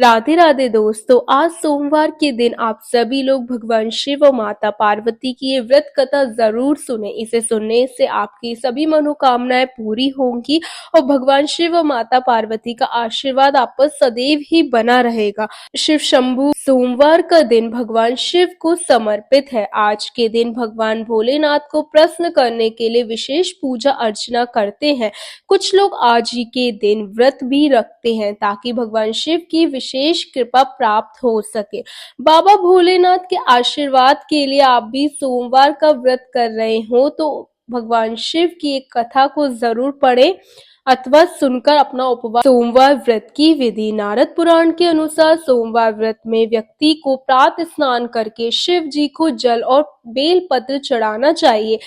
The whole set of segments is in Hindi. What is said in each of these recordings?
राधे राधे दोस्तों, आज सोमवार के दिन आप सभी लोग भगवान शिव और माता पार्वती की ये व्रत कथा जरूर सुने। इसे सुनने से आपकी सभी मनोकामनाएं पूरी होंगी और भगवान शिव और माता पार्वती का आशीर्वाद आप पर सदैव ही बना रहेगा। शिव शंभू सोमवार का दिन भगवान शिव को समर्पित है। आज के दिन भगवान भोलेनाथ को प्रसन्न करने के लिए विशेष पूजा अर्चना करते हैं। कुछ लोग आज ही के दिन व्रत भी रखते हैं ताकि भगवान शिव की विशेष कृपा प्राप्त हो सके। बाबा भोलेनाथ के आशीर्वाद के लिए आप भी सोमवार का व्रत कर रहे हो तो भगवान शिव की एक कथा को जरूर पढ़ें अथवा सुनकर अपना उपवास। सोमवार व्रत की विधि। नारद पुराण के अनुसार सोमवार व्रत में व्यक्ति को प्रातः स्नान करके शिव जी को जल और बेल पत्र चढ़ाना चाहिए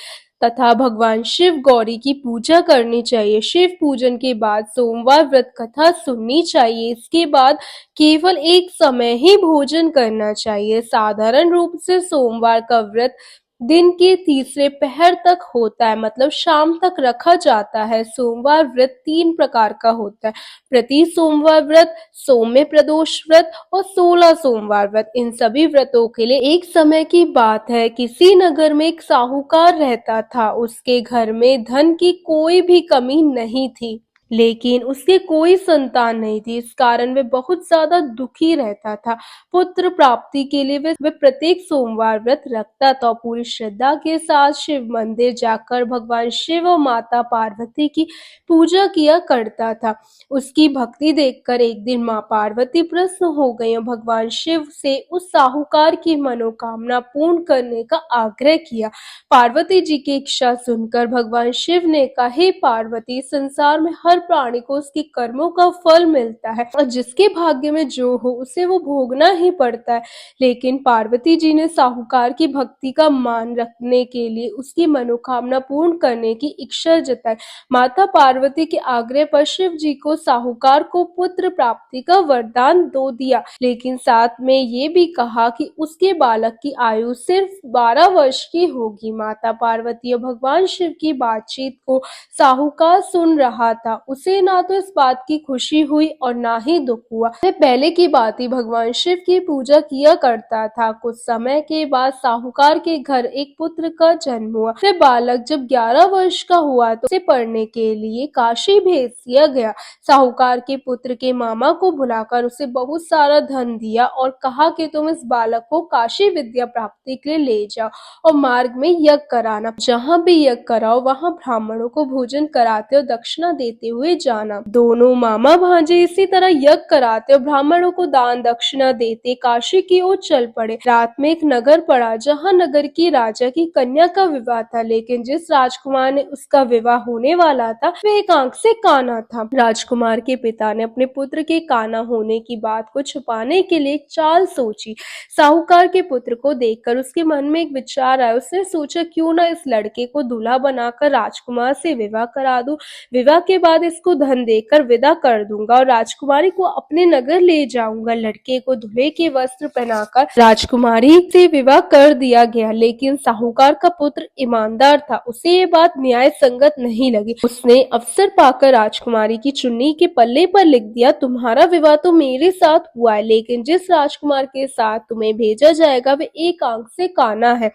तथा भगवान शिव गौरी की पूजा करनी चाहिए। शिव पूजन के बाद सोमवार व्रत कथा सुननी चाहिए। इसके बाद केवल एक समय ही भोजन करना चाहिए। साधारण रूप से सोमवार का व्रत दिन के तीसरे पहर तक होता है, मतलब शाम तक रखा जाता है। सोमवार व्रत 3 प्रकार का होता है: प्रति सोमवार व्रत, सौम्य प्रदोष व्रत और 16 सोमवार व्रत। इन सभी व्रतों के लिए एक समय की बात है, किसी नगर में एक साहूकार रहता था। उसके घर में धन की कोई भी कमी नहीं थी, लेकिन उसके कोई संतान नहीं थी। इस कारण वह बहुत ज्यादा दुखी रहता था। पुत्र प्राप्ति के लिए वह प्रत्येक सोमवार व्रत रखता था और पूरी श्रद्धा के साथ शिव मंदिर जाकर भगवान शिव और माता पार्वती की पूजा किया करता था। उसकी भक्ति देखकर एक दिन माँ पार्वती प्रसन्न हो गई और भगवान शिव से उस साहूकार की मनोकामना पूर्ण करने का आग्रह किया। पार्वती जी की इच्छा सुनकर भगवान शिव ने कहा, हे पार्वती, संसार में हर प्राणी को उसके कर्मों का फल मिलता है और जिसके भाग्य में जो हो उसे वो भोगना ही पड़ता है। लेकिन पार्वती जी ने साहूकार की भक्ति का मान रखने के लिए उसकी मनोकामना पूर्ण करने की इच्छा जताई। माता पार्वती के आग्रह पर शिव जी को साहूकार को पुत्र प्राप्ति का वरदान दो दिया, लेकिन साथ में ये भी कहा कि उसके बालक की आयु सिर्फ 12 वर्ष की होगी। माता पार्वती और भगवान शिव की बातचीत को साहूकार सुन रहा था। उसे ना तो इस बात की खुशी हुई और ना ही दुख हुआ। वह पहले की बात ही भगवान शिव की पूजा किया करता था। कुछ समय के बाद साहूकार के घर एक पुत्र का जन्म हुआ। वह बालक जब 11 वर्ष का हुआ तो उसे पढ़ने के लिए काशी भेज दिया गया। साहूकार के पुत्र के मामा को बुलाकर उसे बहुत सारा धन दिया और कहा कि तुम इस बालक को काशी विद्या प्राप्ति के लिए ले जाओ और मार्ग में यज्ञ कराना। जहाँ भी यज्ञ कराओ वहाँ ब्राह्मणों को भोजन कराते और दक्षिणा देते हुए जाना। दोनों मामा भांजे इसी तरह यज्ञ कराते और ब्राह्मणों को दान दक्षिणा देते काशी की ओर चल पड़े। रात में एक नगर पड़ा जहाँ नगर की राजा की कन्या का विवाह था, लेकिन जिस राजकुमार ने उसका विवाह होने वाला था वह एक आंख से काना था। राजकुमार के पिता ने अपने पुत्र के काना होने की बात को छुपाने के लिए एक चाल सोची। साहूकार के पुत्र को देखकर उसके मन में एक विचार आया। उसने सोचा, क्यों ना इस लड़के को दूल्हा बनाकर राजकुमार से विवाह करा दूं। विवाह के बाद इसको धन देकर विदा कर दूंगा और राजकुमारी को अपने नगर ले जाऊंगा। लड़के को दूल्हे के वस्त्र पहनाकर राजकुमारी से विवाह कर दिया गया, लेकिन साहूकार का पुत्र ईमानदार था। उसे ये बात न्याय संगत नहीं लगी। उसने अवसर पाकर राजकुमारी की चुन्नी के पल्ले पर लिख दिया, तुम्हारा विवाह तो मेरे साथ हुआ है, लेकिन जिस राजकुमार के साथ तुम्हें भेजा जाएगा वे एक आंख से काना है।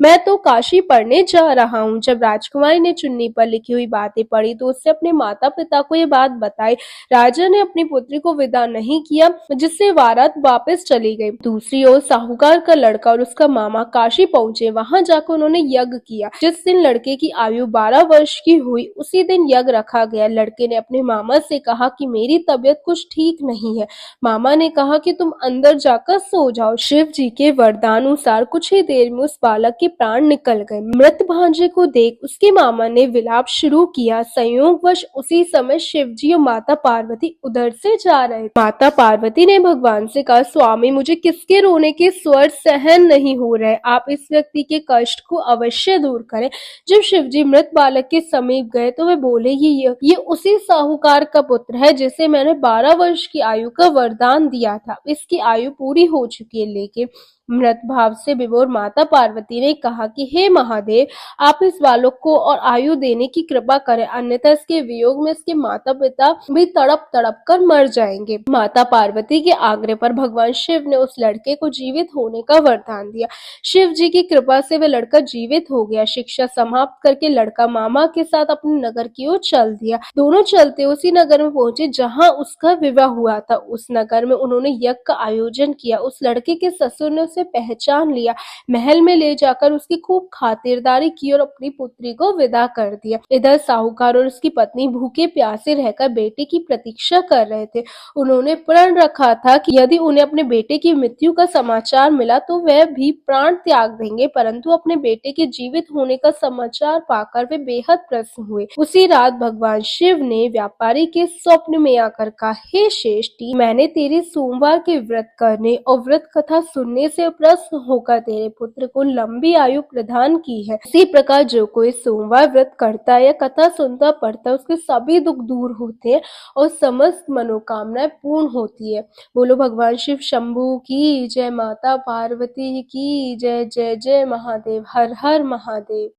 मैं तो काशी पढ़ने जा रहा हूँ। जब राजकुमारी ने चुन्नी पर लिखी हुई बातें पढ़ी तो उससे अपने माता पिता को ये बात बताई। राजा ने अपनी पुत्री को विदा नहीं किया, जिससे बारात वापस चली गई। दूसरी ओर साहूकार का लड़का और उसका मामा काशी पहुंचे। वहां जाकर उन्होंने यज्ञ किया। जिस दिन लड़के की आयु 12 वर्ष की हुई उसी दिन यज्ञ रखा गया। लड़के ने अपने मामा से कहा कि मेरी तबीयत कुछ ठीक नहीं है। मामा ने कहा कि तुम अंदर जाकर सो जाओ। शिव जी के वरदानुसार कुछ ही देर में उस बालक के प्राण निकल गए। मृत भांजे को देख उसके मामा ने विलाप शुरू किया। संयोगवश उसी समय शिव जी और माता पार्वती उधर से जा रहे। माता पार्वती ने भगवान से कहा, स्वामी, मुझे किसके रोने के स्वर सहन नहीं हो रहे, आप इस व्यक्ति के कष्ट को अवश्य दूर करें। जब शिव जी मृत बालक के समीप गए तो वे बोले, ये उसी साहूकार का पुत्र है जिसे मैंने 12 वर्ष की आयु का वरदान दिया था। इसकी आयु पूरी हो चुकी है, लेकिन मृत भाव से विभोर माता पार्वती ने कहा कि हे महादेव, आप इस बालक को और आयु देने की कृपा करें, अन्यथा इसके वियोग में इसके माता पिता भी तड़प तड़प कर मर जाएंगे। माता पार्वती के आग्रह पर भगवान शिव ने उस लड़के को जीवित होने का वरदान दिया। शिव जी की कृपा से वह लड़का जीवित हो गया। शिक्षा समाप्त करके लड़का मामा के साथ अपने नगर की ओर चल दिया। दोनों चलते उसी नगर में पहुंचे जहां उसका विवाह हुआ था। उस नगर में उन्होंने यज्ञ का आयोजन किया। उस लड़के के ससुर ने उसे पहचान लिया, महल में ले जाकर उसकी खूब खातिरदारी की और अपनी पुत्री को विदा कर दिया। इधर साहूकार और उसकी पत्नी भूखे प्यासे रहकर बेटे की प्रतीक्षा कर रहे थे। उन्होंने प्रण रखा था कि यदि उन्हें अपने बेटे की मृत्यु का समाचार मिला तो वह भी प्राण त्याग देंगे, परंतु अपने बेटे के जीवित होने का समाचार पाकर वे बेहद प्रसन्न हुए। उसी रात भगवान शिव ने व्यापारी के स्वप्न में आकर कहा, हे श्रेष्ठी, मैंने तेरे सोमवार के व्रत करने और व्रत कथा सुनने से प्रसन्न होकर तेरे पुत्र को लंबी आयु प्रदान की है। इसी प्रकार जो कोई सोमवार व्रत करता है या कथा सुनता पढ़ता है, उसके सभी दुख दूर होते हैं और समस्त मनोकामनाएं पूर्ण होती है। बोलो भगवान शिव शंभू की जय, माता पार्वती की जय। जय जय महादेव, हर हर महादेव।